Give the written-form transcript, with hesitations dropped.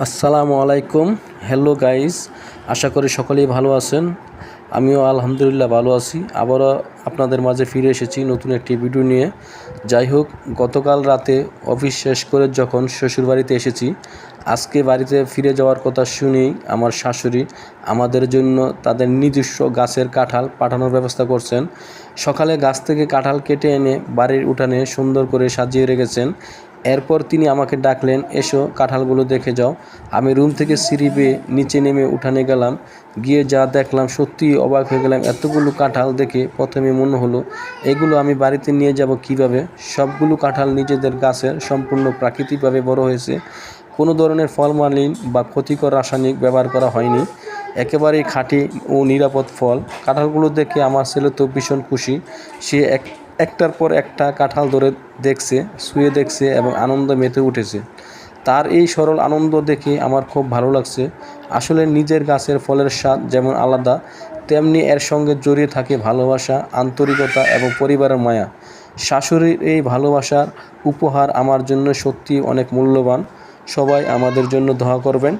আসসালামু আলাইকুম। Hello guys, আশা করি সকলেই ভালো আছেন। আমিও আলহামদুলিল্লাহ ভালো আছি। আবারও আপনাদের মাঝে ফিরে এসেছি নতুন একটি ভিডিও নিয়ে। যাই হোক, গতকাল রাতে অফিস শেষ করে যখন শ্বশুরবাড়িতে এসেছি, আজকে বাড়িতে ফিরে যাওয়ার কথা শুনেই আমার শাশুড়ি আমাদের জন্য তাদের নিজস্ব গাছের কাঁঠাল পাঠানোর ব্যবস্থা করছেন। সকালে গাছ থেকে কাঁঠাল কেটে এনে বাড়ির উঠানে সুন্দর করে সাজিয়ে রেখেছেন। এরপর তিনি আমাকে ডাকলেন, এসো কাঁঠালগুলো দেখে যাও। আমি রুম থেকে সিঁড়ি বেয়ে নিচে নেমে উঠানে গেলাম। গিয়ে যা দেখলাম সত্যিই অবাক হয়ে গেলাম। এতগুলো কাঁঠাল দেখে প্রথমে মনে হলো এগুলো আমি বাড়িতে নিয়ে যাব কিভাবে। সবগুলো কাঁঠাল নিজেদের গাছের, সম্পূর্ণ প্রাকৃতিকভাবে বড় হয়েছে। কোনো ধরনের ফরমালিন বা ক্ষতিকর রাসায়নিক ব্যবহার করা হয়নি। একেবারেই খাঁটি ও নিরাপদ ফল। কাঁঠালগুলো দেখে আমার ছেলে তো ভীষণ খুশি। সে একটার পর একটা কাঁঠাল ধরে দেখছে, ছুঁয়ে দেখছে এবং আনন্দে মেতে উঠেছে। তার এই সরল আনন্দ দেখে আমার খুব ভালো লাগছে। আসলে নিজের গাছের ফলের স্বাদ যেমন আলাদা, তেমনি এর সঙ্গে জড়িয়ে থাকে ভালোবাসা, আন্তরিকতা এবং পরিবারের মায়া। শাশুড়ির এই ভালোবাসার উপহার আমার জন্য সত্যিই অনেক মূল্যবান। সবাই আমাদের জন্য দোয়া করবেন।